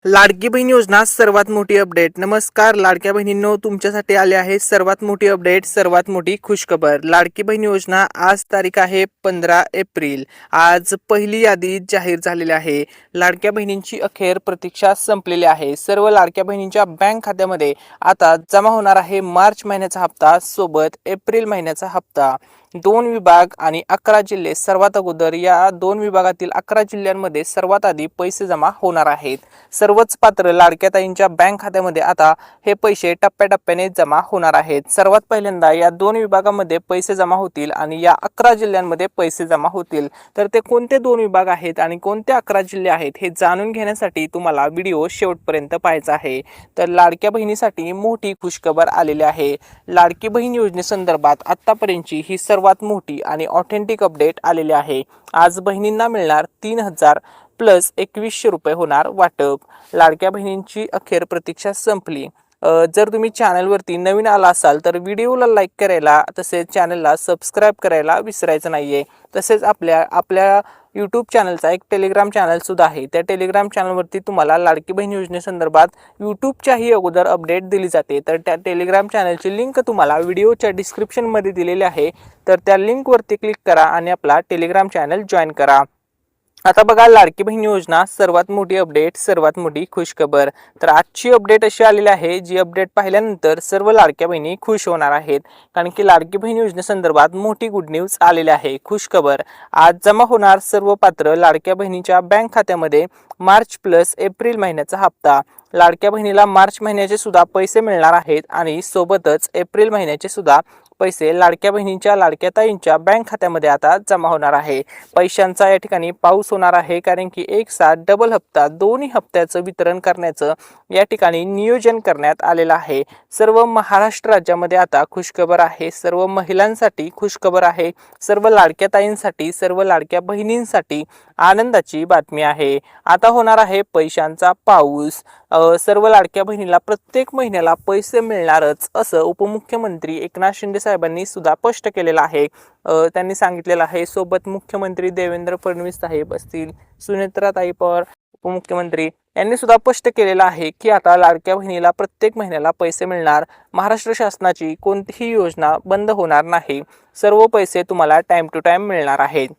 लाडकी बहीण योजना सर्वात मोठी अपडेट. नमस्कार लाडक्या बहिणींनो, तुमच्यासाठी आले आहे सर्वात मोठी अपडेट, सर्वात मोठी खुशखबर. लाडकी बहीण योजना आज तारीख आहे 15 एप्रिल. आज पहिली यादी जाहीर झालेली आहे. लाडक्या बहिणींची अखेर प्रतीक्षा संपलेली आहे. सर्व लाडक्या बहिणींच्या बँक खात्यामध्ये आता जमा होणार आहे मार्च महिन्याचा हप्ता सोबत एप्रिल महिन्याचा हप्ता. 2 विभाग आणि 11 जिल्हे सर्वात अगोदर. या 2 विभागातील 11 जिल्ह्यांमध्ये सर्वात आधी पैसे जमा होणार आहेत. सर्वच पात्र लाडक्या ताईंच्या बँक खात्यामध्ये आता हे पैसे टप्प्याटप्प्याने जमा होणार आहेत. सर्वात पहिल्यांदा या 2 विभागामध्ये पैसे जमा होतील आणि या 11 जिल्ह्यांमध्ये पैसे जमा होतील. तर ते कोणते 2 विभाग आहेत आणि कोणते 11 जिल्हे आहेत हे जाणून घेण्यासाठी तुम्हाला व्हिडिओ शेवटपर्यंत पाहायचा आहे. तर लाडक्या बहिणीसाठी मोठी खुशखबर आलेली आहे. लाडकी बहीण योजनेसंदर्भात आतापर्यंतची ही सर्वात मोठी आणि ऑथेंटिक अपडेट आलेली आहे. आज बहिणींना मिळणार 3,000 प्लस 2100 रुपये होणार वाटप. लाडक्या बहिणींची अखेर प्रतीक्षा संपली. जर तुम्ही चॅनलवरती नवीन आला असाल तर व्हिडिओला लाईक करायला तसेच चॅनलला सबस्क्राईब करायला विसरायचं नाहीये. तसेच आपल्या यूट्यूब चॅनलचा एक टेलिग्राम चॅनल सुद्धा आहे. त्या टेलिग्राम चॅनलवरती तुम्हाला लाडकी बहीण योजनेसंदर्भात यूट्यूबच्याही अगोदर अपडेट दिली जाते. तर त्या टेलिग्राम चॅनलची लिंक तुम्हाला व्हिडिओच्या डिस्क्रिप्शनमध्ये दिलेली आहे. तर त्या लिंकवरती क्लिक करा आणि आपला टेलिग्राम चॅनल जॉईन करा. आता बघा, लाडकी बहीण योजना सर्वात मोठी अपडेट, सर्वात मोठी खुशखबर. तर आजची अपडेट अशी आलेली आहे, जी अपडेट पाहिल्यानंतर सर्व लाडक्या बहिणी खुश होणार आहेत. कारण की लाडकी बहीण योजनेसंदर्भात मोठी गुड न्यूज आलेली आहे. खुशखबर, आज जमा होणार सर्व पात्र लाडक्या बहिणीच्या बँक खात्यामध्ये मार्च प्लस एप्रिल महिन्याचा हप्ता. लाडक्या बहिणीला मार्च महिन्याचे सुद्धा पैसे मिळणार आहेत आणि सोबतच एप्रिल महिन्याचे सुद्धा पैसे लाडक्या बहिणींच्या लाडक्या ताईंच्या बँक खात्यामध्ये आता जमा होणार आहे. पैशांचा या ठिकाणी पाऊस होणार आहे, कारण की एक साथ डबल हप्ता दोन्ही हप्त्याचं वितरण करण्याचं या ठिकाणी नियोजन करण्यात आलेलं आहे. सर्व महाराष्ट्र राज्यामध्ये आता खुशखबर आहे. सर्व महिलांसाठी खुशखबर आहे. सर्व लाडक्या ताईंसाठी, सर्व लाडक्या बहिणींसाठी आनंदाची बातमी आहे. आता होणार आहे पैशांचा पाऊस. सर्व लाडक्या बहिणीला प्रत्येक महिन्याला पैसे मिळणारच असं उपमुख्यमंत्री एकनाथ शिंदे साहेबांनी सुद्धा स्पष्ट केलेलं आहे. त्यांनी सांगितलेलं आहे. सोबत मुख्यमंत्री देवेंद्र फडणवीस साहेब असतील, सुनेत्राताई पवार उपमुख्यमंत्री यांनी सुद्धा स्पष्ट केलेलं आहे की आता लाडक्या बहिणीला प्रत्येक महिन्याला पैसे मिळणार. महाराष्ट्र शासनाची कोणतीही योजना बंद होणार नाही. सर्व पैसे तुम्हाला टाइम टू टाइम मिळणार आहेत.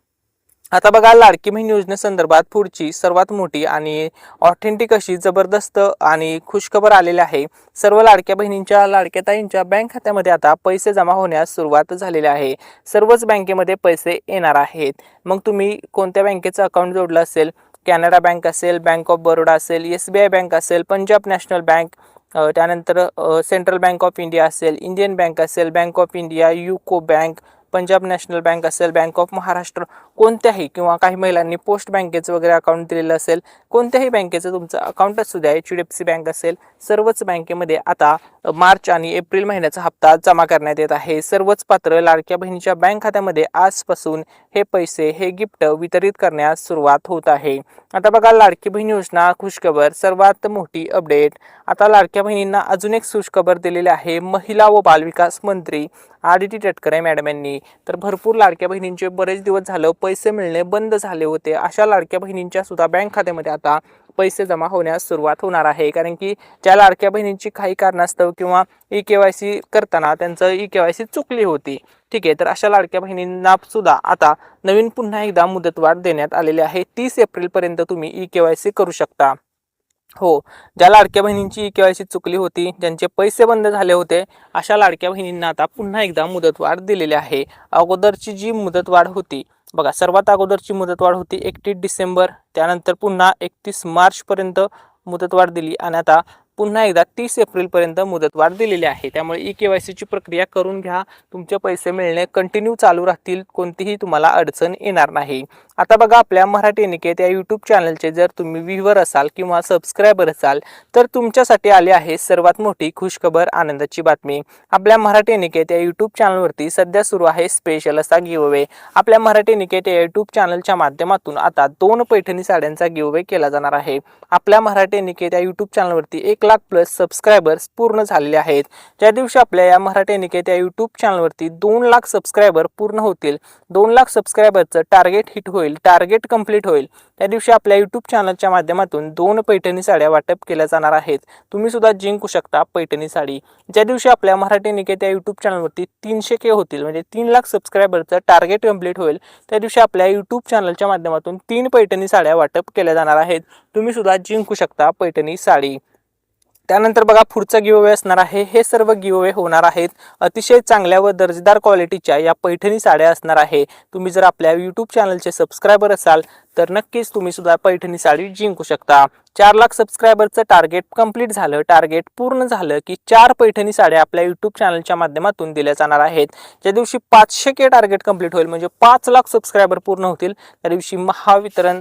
आता बघा, लाडकी बहीण योजनेसंदर्भात पुढची सर्वात मोठी आणि ऑथेंटिक अशी जबरदस्त आणि खुशखबर आलेली आहे. सर्व लाडक्या बहिणींच्या लाडक्या ताईंच्या बँक खात्यामध्ये आता पैसे जमा होण्यास सुरुवात झालेली आहे. सर्वच बँकेमध्ये पैसे येणार आहेत. मग तुम्ही कोणत्या बँकेचं अकाउंट जोडलं असेल, कॅनडा बँक असेल, बँक ऑफ बरोडा असेल, SBI बँक असेल, पंजाब नॅशनल बँक, त्यानंतर सेंट्रल बँक ऑफ इंडिया असेल, इंडियन बँक असेल, bank of India, UCO bank, Punjab national bank असेल, बँक ऑफ महाराष्ट्र, कोणत्याही किंवा काही महिलांनी पोस्ट बँकेचं वगैरे अकाउंट दिलेलं असेल, कोणत्याही बँकेचं तुमचं अकाउंट असू द्या, HDFC बँक असेल, सर्वच बँकेमध्ये आता मार्च आणि एप्रिल महिन्याचा हप्ता जमा करण्यात येत आहे. सर्वच पात्र लाडक्या बहिणीच्या बँक खात्यामध्ये आजपासून हे पैसे, हे गिफ्ट वितरित करण्यास सुरुवात होत आहे. आता बघा, लाडकी बहीण योजना खुशखबर, सर्वात मोठी अपडेट. आता लाडक्या बहिणींना अजून एक खुशखबर दिलेली आहे महिला व बालविकास मंत्री आदिती तटकरे मॅडम यांनी. तर भरपूर लाडक्या बहिणींचे बरेच दिवस झालं पैसे मिळणे बंद झाले होते. अशा लाडक्या बहिणींच्या सुद्धा बँक खात्यामध्ये आता पैसे जमा होण्यास सुरुवात होणार आहे. कारण की ज्या लाडक्या बहिणींची काही कारणास्तव किंवा EKYC करताना त्यांचं EKYC चुकली होती, ठीक आहे, तर अशा लाडक्या बहिणींना सुद्धा आता नवीन पुन्हा एकदा मुदतवाढ देण्यात आलेली आहे. 30 एप्रिलपर्यंत तुम्ही EKYC करू शकता. हो, ज्या लाडक्या बहिणींची EKYC चुकली होती, ज्यांचे पैसे बंद झाले होते, अशा लाडक्या बहिणींना आता पुन्हा एकदा मुदतवाढ दिलेली आहे. अगोदरची जी मुदतवाढ होती बघा, सर्वात अगोदरची मुदतवाढ होती 31 डिसेंबर, त्यानंतर पुन्हा 31 मार्चपर्यंत मुदतवाढ दिली आणि आता पुन्हा एकदा 30 एप्रिलपर्यंत मुदतवाढ दिलेली आहे. त्यामुळे EKYCची प्रक्रिया करून घ्या. तुमचे पैसे मिळणे कंटिन्यू चालू राहतील. कोणतीही तुम्हाला अडचण येणार नाही. आता बघा, आपल्या मराठी निकेत या यूट्यूब चॅनलचे जर तुम्ही व्ह्यूवर असाल किंवा सबस्क्रायबर असाल तर तुमच्यासाठी आली आहे सर्वात मोठी खुशखबर, आनंदाची बातमी. आपल्या मराठी निकेत या यूट्यूब चॅनलवरती सध्या सुरू आहे स्पेशल असा गिव्हअवे. आपल्या मराठी निकेत या यूट्यूब चॅनलच्या माध्यमातून आता 2 पैठणी साड्यांचा गिव्हअवे केला जाणार आहे. आपल्या मराठी निकेत या यूट्यूब चॅनलवरती 1 लाख प्लस सबस्क्रायबर्स पूर्ण झालेले आहेत. ज्या दिवशी आपल्या या मराठी निकेत या यूट्यूब चॅनलवरती 2 लाख सबस्क्रायबर पूर्ण होतील, 2 लाख सबस्क्रायबरचं टार्गेट हिट होईल, होईल, टार्गेट कंप्लीट होईल, त्या दिवशी आपल्या यूट्यूब चॅनलच्या माध्यमातून 2 पैठणी साड्या वाटप केल्या जाणार आहेत. तुम्ही सुद्धा जिंकू शकता पैठणी साडी. ज्या दिवशी आपल्या मराठी निकेत या यूट्यूब चॅनलवरती 300K होतील, म्हणजे 3 लाख सबस्क्रायबरचं टार्गेट कंप्लीट होईल, त्या दिवशी आपल्या यूट्यूब चॅनलच्या माध्यमातून 3 पैठणी साड्या वाटप केल्या जाणार आहेत. तुम्ही सुद्धा जिंकू शकता पैठणी साडी. त्यानंतर बघा पुढचा गिव्हअवे असणार आहे. हे सर्व गिव्हअवे होणार आहेत अतिशय चांगल्या व दर्जेदार क्वालिटीच्या या पैठणी साड्या असणार आहे. तुम्ही जर आपल्या यूट्यूब चॅनलचे सबस्क्रायबर असाल तर नक्कीच तुम्ही सुद्धा पैठणी साडी जिंकू शकता. 4 लाख सबस्क्रायबरचं टार्गेट कंप्लीट झालं, टार्गेट पूर्ण झालं की 4 पैठणी साड्या आपल्या यूट्यूब चॅनलच्या माध्यमातून दिल्या जाणार आहेत. ज्या दिवशी 500K टार्गेट कंप्लीट होईल, म्हणजे 5 लाख सबस्क्रायबर पूर्ण होतील, त्या दिवशी महावितरण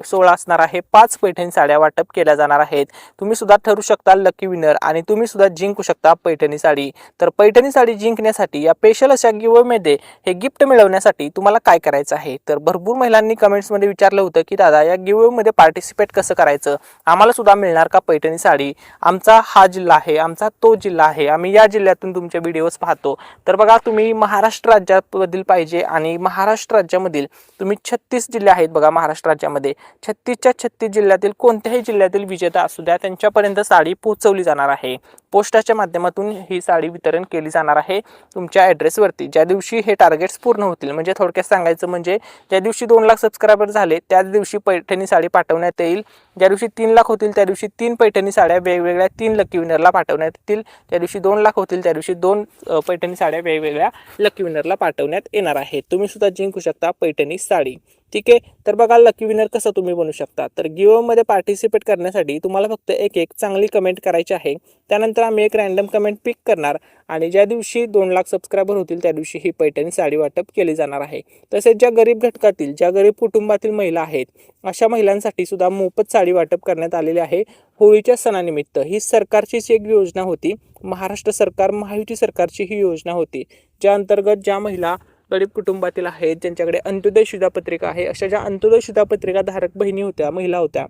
सोहळा असणार आहे. 5 पैठणी साड्या वाटप केल्या जाणार आहेत. तुम्ही सुद्धा ठरू शकता लकी विनर आणि तुम्ही सुद्धा जिंकू शकता पैठणी साडी. तर पैठणी साडी जिंकण्यासाठी या स्पेशल अशा गिव्हअवेमध्ये हे गिफ्ट मिळवण्यासाठी तुम्हाला काय करायचं आहे, तर भरपूर महिलांनी कमेंट्समध्ये विचारलं होतं की दादा या गिव्हअवेमध्ये पार्टिसिपेट कसं करायचं, आम्हाला सुद्धा मिळणार का पैठणी साडी, आमचा हा जिल्हा आहे, आमचा तो जिल्हा आहे, आम्ही या जिल्ह्यातून तुमचे व्हिडिओज पाहतो. तर बघा तुम्ही महाराष्ट्र राज्यामधील पाहिजे आणि महाराष्ट्र राज्यामधील तुम्ही 36 जिल्हे आहेत बघा महाराष्ट्र राज्यामध्ये, 36च्या 36 जिल्ह्यातील कोणत्याही जिल्ह्यातील विजेता असू द्या त्यांच्यापर्यंत साडी पोहोचवली जाणार आहे. पोस्टाच्या माध्यमातून ही साडी वितरण केली जाणार आहे तुमच्या ॲड्रेसवरती. ज्या दिवशी हे टार्गेट्स पूर्ण होतील, म्हणजे थोडक्यात सांगायचं म्हणजे ज्या दिवशी 2 लाख सबस्क्रायबर झाले त्याच दिवशी पैठणी साडी पाठवण्यात येईल. ज्या दिवशी 3 लाख होतील त्या दिवशी 3 पैठणी साड्या वेगवेगळ्या 3 लकी विनरला पाठवण्यात येतील. ज्या दिवशी 2 लाख होतील त्या दिवशी 2 पैठणी साड्या वेगवेगळ्या लकी विनरला पाठवण्यात येणार आहेत. तुम्ही सुद्धा जिंकू शकता पैठणी साडी. ठीक आहे, तर बघा लकी विनर कसं तुम्ही बनू शकता. तर गिव्हअवेमध्ये पार्टिसिपेट करण्यासाठी तुम्हाला फक्त एक चांगली कमेंट करायची आहे. त्यानंतर आम्ही एक रँडम कमेंट पिक करणार आणि ज्या दिवशी 2 लाख सबस्क्रायबर होतील त्या दिवशी ही पैठणी साडी वाटप केली जाणार आहे. तसेच ज्या गरीब घटकातील, ज्या गरीब कुटुंबातील महिला आहेत अशा महिलांसाठी सुद्धा मोफत साडी वाटप करण्यात आलेली आहे होळीच्या सणानिमित्त. ही सरकारचीच एक योजना होती, महाराष्ट्र सरकार महायुती सरकारची ही योजना होती, ज्या अंतर्गत ज्या महिला गरीब कुटुंबातील आहेत ज्यांच्याकडे अंत्योदय शिधापत्रिका आहे, अशा ज्या अंत्योदय शिधापत्रिका धारक बहिणी होत्या, महिला होत्या,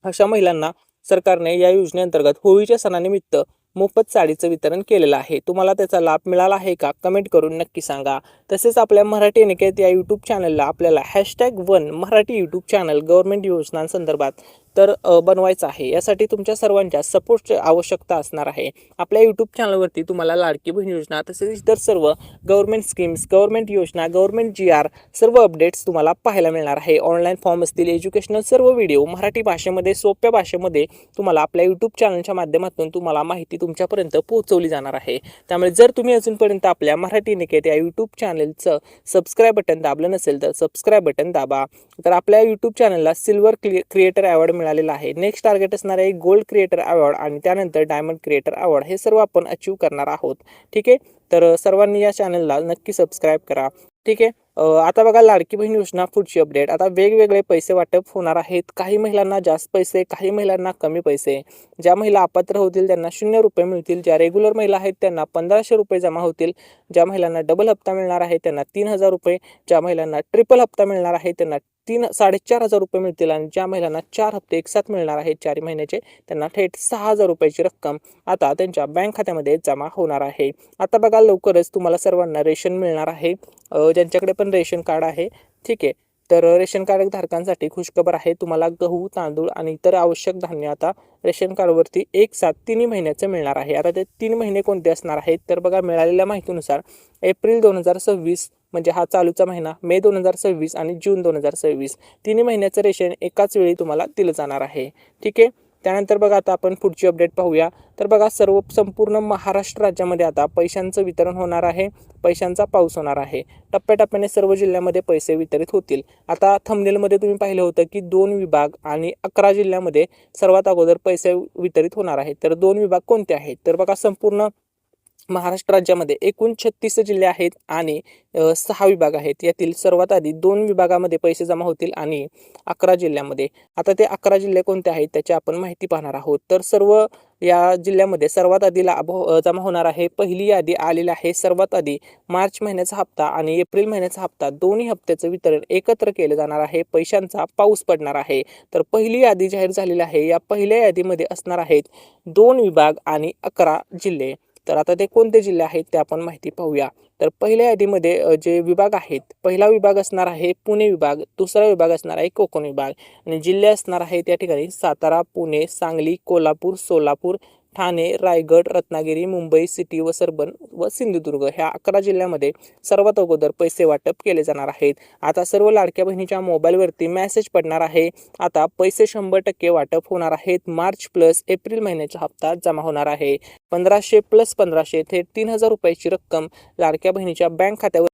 अशा महिलांना सरकारने या योजनेअंतर्गत होळीच्या सणानिमित्त मोफत साडीचं वितरण केलेलं आहे. तुम्हाला त्याचा लाभ मिळाला आहे का, कमेंट करून नक्की सांगा. तसेच आपल्या मराठी निकेत या यूट्यूब चॅनलला आपल्याला #1 मराठी यूट्यूब चॅनल गव्हर्नमेंट योजनांसंदर्भात तर बनवायचं आहे. यासाठी तुमच्या सर्वांच्या सपोर्टची आवश्यकता असणार आहे. आपल्या यूट्यूब चॅनलवरती तुम्हाला लाडकी बहीण योजना तसेच इतर सर्व गव्हर्नमेंट स्कीम्स, गव्हर्नमेंट योजना, गव्हर्नमेंट GR सर्व अपडेट्स तुम्हाला पाहायला मिळणार आहे. ऑनलाईन फॉर्म असतील, एज्युकेशनल सर्व व्हिडिओ मराठी भाषेमध्ये सोप्या भाषेमध्ये तुम्हाला आपल्या यूट्यूब चॅनलच्या माध्यमातून तुम्हाला माहिती तुमच्यापर्यंत पोहोचवली जाणार आहे. त्यामुळे जर तुम्ही अजूनपर्यंत आपल्या मराठी निकेत या यूट्यूब चॅनलचं सबस्क्राईब बटन दाबलं नसेल तर सबस्क्राईब बटन दाबा. तर आपल्या यूट्यूब चॅनलला सिल्वर क्रिएटर अवॉर्ड मिळालेला आहे. नेक्स्ट टार्गेट असणार आहे गोल्ड क्रिएटर अवॉर्ड आणि त्यानंतर डायमंड क्रिएटर अवॉर्ड. हे सर्व आपण अचीव करणार आहोत. ठीक आहे, तर सर्वांनी या चॅनलला नक्की सबस्क्राईब करा. ठीक आहे, आता बघा लाडकी बहीण योजना पुढची अपडेट. आता वेगवेगळे पैसे वाटप होणार आहेत. काही महिलांना जास्त पैसे, काही महिलांना कमी पैसे. ज्या महिला अपात्र होतील त्यांना 0 रुपये मिळतील. ज्या रेग्युलर महिला आहेत त्यांना 1500 रुपये जमा होतील. ज्या महिलांना डबल हप्ता मिळणार आहे त्यांना 3000 रुपये. ज्या महिलांना ट्रिपल हप्ता मिळणार आहे त्यांना 4,500 रुपये मिळतील आणि ज्या महिलांना 4 हप्ते एकसाथ मिळणार आहेत 4 महिन्याचे त्यांना थेट 6000 रुपयाची रक्कम आता त्यांच्या बँक खात्यामध्ये जमा होणार आहे. आता बघा लवकरच तुम्हाला सर्वांना रेशन मिळणार आहे, ज्यांच्याकडे पण रेशन कार्ड आहे. ठीक आहे, तर रेशन कार्ड धारकांसाठी खुशखबर आहे. तुम्हाला गहू, तांदूळ आणि इतर आवश्यक धान्य आता रेशन कार्डवरती एक साथ 3 महिन्याचं मिळणार आहे. आता ते 3 महिने कोणते असणार आहेत तर बघा मिळालेल्या माहितीनुसार एप्रिल 2026 म्हणजे हा चालूचा महिना, मे 2026 आणि जून 2026 3 महिन्याचं रेशन एकाच वेळी तुम्हाला दिलं जाणार आहे. ठीक आहे, त्यानंतर बघा आता आपण पुढची अपडेट पाहूया. तर बघा संपूर्ण महाराष्ट्र राज्यामध्ये आता पैशांचं वितरण होणार आहे, पैशांचा पाऊस होणार आहे. टप्प्याटप्प्याने सर्व जिल्ह्यामध्ये पैसे वितरित होतील. आता थंबनेलमध्ये तुम्ही पाहिलं होतं की 2 विभाग आणि 11 जिल्ह्यामध्ये सर्वात अगोदर पैसे वितरित होणार आहेत. तर 2 विभाग कोणते आहेत तर बघा संपूर्ण महाराष्ट्र राज्यामध्ये एकूण 36 जिल्हे आहेत आणि 6 विभाग आहेत. यातील सर्वात आधी 2 विभागामध्ये पैसे जमा होतील आणि 11 जिल्ह्यामध्ये. आता ते 11 जिल्हे कोणते आहेत त्याची आपण माहिती पाहणार आहोत. तर सर्व या जिल्ह्यामध्ये सर्वात आधी जमा होणार आहे. पहिली यादी आलेली आहे. सर्वात आधी मार्च महिन्याचा हप्ता आणि एप्रिल महिन्याचा हप्ता दोन्ही हप्त्याचं वितरण एकत्र केलं जाणार आहे. पैशांचा पाऊस पडणार आहे. तर पहिली यादी जाहीर झालेली आहे. या पहिल्या यादीमध्ये असणार आहेत 2 विभाग आणि 11 जिल्हे. तर आता ते कोणते जिल्हे आहेत ते आपण माहिती पाहूया. तर पहिल्या यादीमध्ये जे विभाग आहेत, पहिला विभाग असणार आहे पुणे विभाग, दुसरा विभाग असणार आहे कोकण विभाग आणि जिल्हे असणार आहेत या ठिकाणी सातारा, पुणे, सांगली, कोल्हापूर, सोलापूर, ठाणे, रायगड, रत्नागिरी, मुंबई सिटी व सरबन व सिंधुदुर्ग ह्या 11 जिल्ह्यामध्ये सर्वात अगोदर पैसे वाटप केले जाणार आहेत. आता सर्व लाडक्या बहिणीच्या मोबाईलवरती मेसेज पडणार आहे. आता पैसे 100% वाटप होणार आहेत. मार्च प्लस एप्रिल महिन्याचा हप्ता जमा होणार आहे. 1500 प्लस 1500 थेट 3000 रुपयाची रक्कम लाडक्या बहिणीच्या बँक खात्यावर